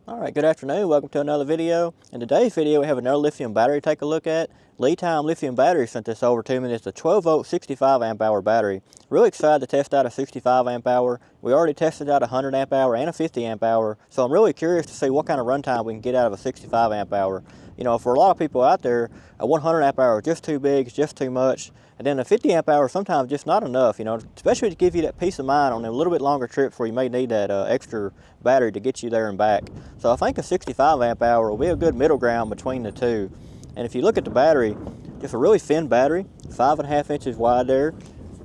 Alright, good afternoon. Welcome to another video. In today's video, we have another lithium battery to take a look at. LiTime lithium battery sent this over to me. It's a 12 volt 65 amp hour battery. Really excited to test out a 65 amp hour. We already tested out a 100 amp hour and a 50 amp hour. So I'm really curious to see what kind of runtime we can get out of a 65 amp hour. You know, for a lot of people out there, a 100 amp hour is just too big, it's just too much. And then a 50 amp hour sometimes just not enough, you know, especially to give you that peace of mind on a little bit longer trips where you may need that extra battery to get you there and back. So I think a 65 amp hour will be a good middle ground between the two. And if you look at the battery, just a really thin battery, 5.5 inches wide there,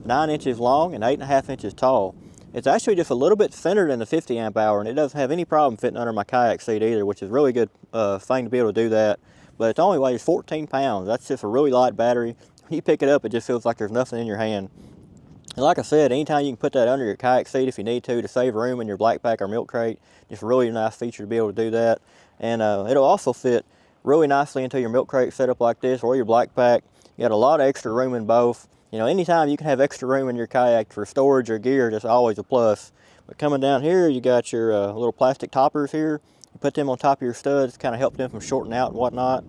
9 inches long and 8.5 inches tall. It's actually just a little bit thinner than the 50 amp hour, and it doesn't have any problem fitting under my kayak seat either, which is a really good thing to be able to do that. But it only weighs 14 pounds. That's just a really light battery. When you pick it up, it just feels like there's nothing in your hand. And like I said, anytime you can put that under your kayak seat if you need to save room in your black pack or milk crate, just a really nice feature to be able to do that. And it'll also fit really nicely into your milk crate setup like this or your black pack. You got a lot of extra room in both. You know, anytime you can have extra room in your kayak for storage or gear, that's always a plus. But coming down here, you got your little plastic toppers here. You put them on top of your studs, kind of help them from shorting out and whatnot.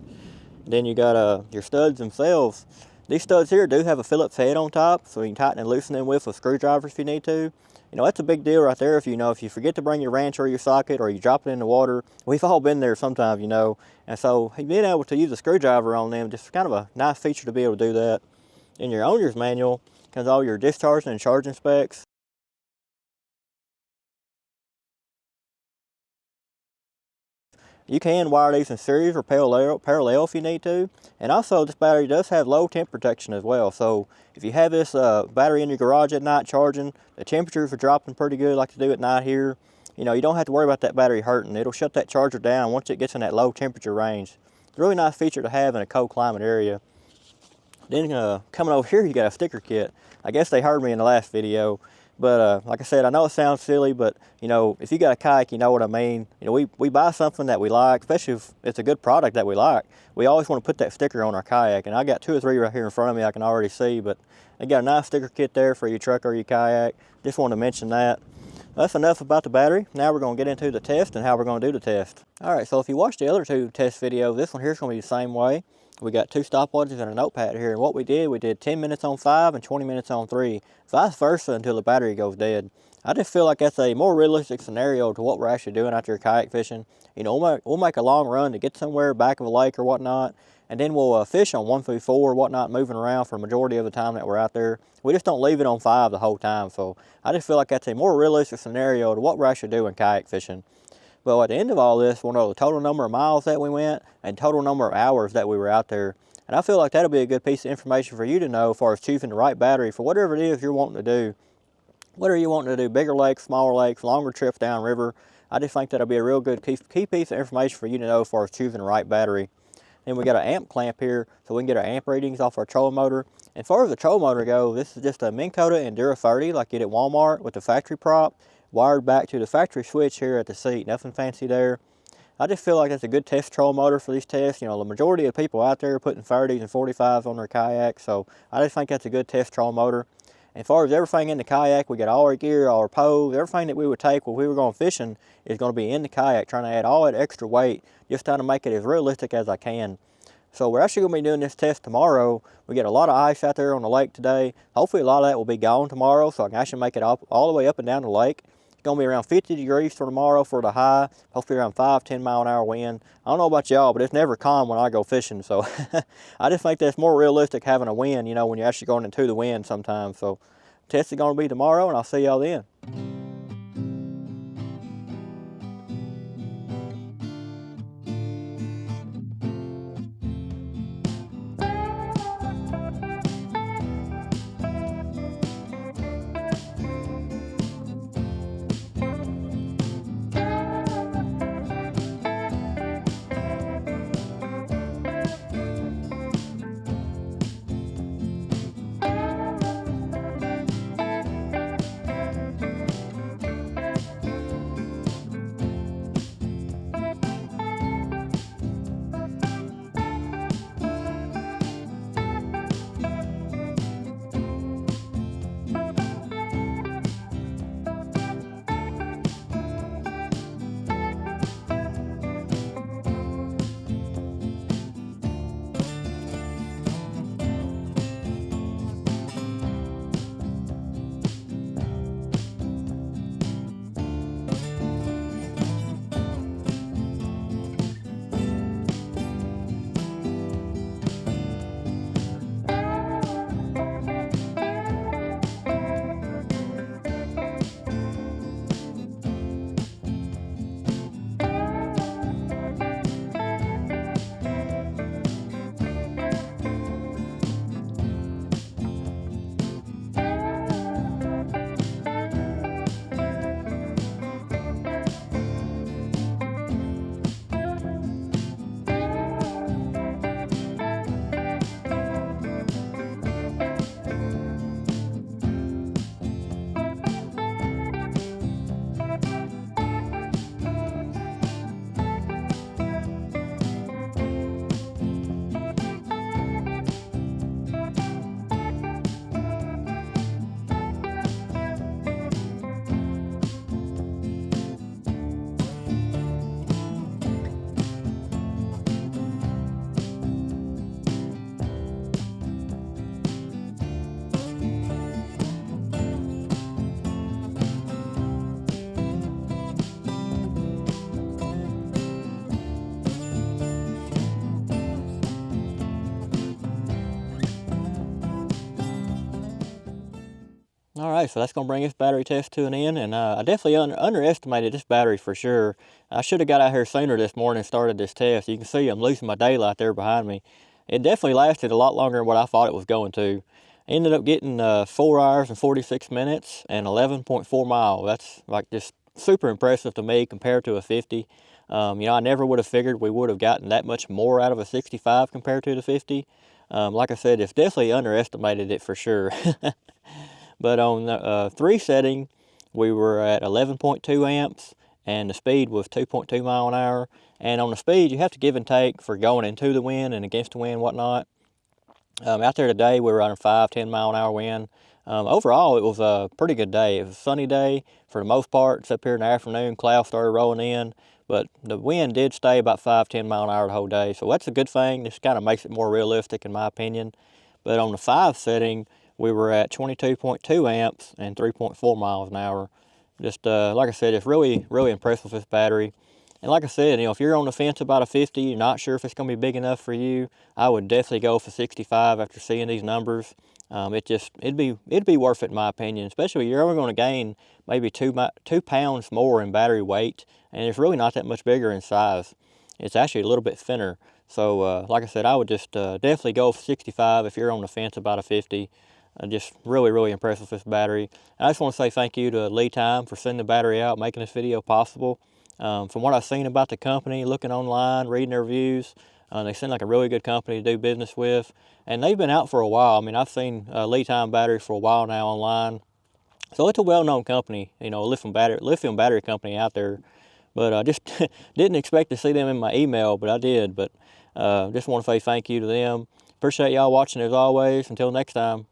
And then you got your studs themselves. These studs here do have a Phillips head on top, so you can tighten and loosen them with screwdrivers if you need to. You know, that's a big deal right there if you forget to bring your wrench or your socket or you drop it in the water. We've all been there sometimes, you know. And so being able to use a screwdriver on them, just kind of a nice feature to be able to do that. In your owner's manual comes all your discharging and charging specs. You can wire these in series or parallel if you need to. And also this battery does have low temp protection as well. So if you have this battery in your garage at night charging, the temperatures are dropping pretty good like they do at night here. You know, you don't have to worry about that battery hurting. It'll shut that charger down once it gets in that low temperature range. It's a really nice feature to have in a cold climate area. Then coming over here, you got a sticker kit. I guess they heard me in the last video. But like I said, I know it sounds silly, but you know, if you got a kayak, you know what I mean. You know, we buy something that we like, especially if it's a good product that we like. We always want to put that sticker on our kayak, and I got 2 or 3 right here in front of me I can already see, but they got a nice sticker kit there for your truck or your kayak. Just wanted to mention that. That's enough about the battery. Now we're going to get into the test and how we're going to do the test. Alright, so if you watched the other 2 test videos, this one here is going to be the same way. We got 2 stopwatches and a notepad here, and what we did 10 minutes on 5 and 20 minutes on 3, vice versa until the battery goes dead. I just feel like that's a more realistic scenario to what we're actually doing out there kayak fishing. You know, we'll make a long run to get somewhere back of a lake or whatnot, and then we'll fish on 1 through 4 or whatnot, moving around for the majority of the time that we're out there. We just don't leave it on 5 the whole time, so I just feel like that's a more realistic scenario to what we're actually doing kayak fishing. Well, at the end of all this, we'll know the total number of miles that we went and total number of hours that we were out there. And I feel like that'll be a good piece of information for you to know as far as choosing the right battery for whatever it is you're wanting to do. Whether you're wanting to do bigger lakes, smaller lakes, longer trips downriver, I just think that'll be a real good key piece of information for you to know as far as choosing the right battery. Then we got an amp clamp here, so we can get our amp readings off our trolling motor. And as far as the trolling motor goes, this is just a Minn Kota Endura 30 like you get at Walmart with the factory prop, wired back to the factory switch here at the seat. Nothing fancy there. I just feel like that's a good test trolling motor for these tests. You know, the majority of people out there are putting 30s and 45s on their kayak, so I just think that's a good test trolling motor. And as far as everything in the kayak, we got all our gear, all our poles, everything that we would take when we were going fishing is going to be in the kayak, trying to add all that extra weight, just trying to make it as realistic as I can. So we're actually going to be doing this test tomorrow. We get a lot of ice out there on the lake today. Hopefully a lot of that will be gone tomorrow, so I can actually make it all the way up and down the lake. It's going to be around 50 degrees for tomorrow for the high, hopefully around 5-10 mile an hour wind. I don't know about y'all, but it's never calm when I go fishing, so I just think that's more realistic having a wind, you know, when you're actually going into the wind sometimes. So test is going to be tomorrow, and I'll see y'all then. All right, so that's going to bring this battery test to an end, and I definitely underestimated this battery for sure. I should have got out here sooner this morning and started this test. You can see I'm losing my daylight there behind me. It definitely lasted a lot longer than what I thought it was going to. Ended up getting 4 hours and 46 minutes and 11.4 miles. That's like just super impressive to me compared to a 50. You know, I never would have figured we would have gotten that much more out of a 65 compared to the 50. Like I said, it's definitely underestimated it for sure. But on the 3 setting, we were at 11.2 amps, and the speed was 2.2 mile an hour. And on the speed, you have to give and take for going into the wind and against the wind and whatnot. Out there today, we were running 5-10 mile an hour wind. Overall, it was a pretty good day. It was a sunny day for the most part, except here in the afternoon, clouds started rolling in. But the wind did stay about 5-10 mile an hour the whole day, so that's a good thing. This kind of makes it more realistic in my opinion. But on the 5 setting, we were at 22.2 amps and 3.4 miles an hour. Just like I said, it's really, really impressive with this battery. And like I said, you know, if you're on the fence about a 50, you're not sure if it's going to be big enough for you, I would definitely go for 65 after seeing these numbers. It'd be worth it in my opinion, especially if you're only going to gain maybe 2 pounds more in battery weight, and it's really not that much bigger in size. It's actually a little bit thinner. So like I said, I would just definitely go for 65 if you're on the fence about a 50. Just really, really impressed with this battery. And I just want to say thank you to LiTime for sending the battery out, making this video possible. From what I've seen about the company, looking online, reading their reviews, they seem like a really good company to do business with. And they've been out for a while. I mean, I've seen LiTime batteries for a while now online. So it's a well-known company, you know, a lithium battery company out there. But I just didn't expect to see them in my email, but I did. But just want to say thank you to them. Appreciate y'all watching as always. Until next time.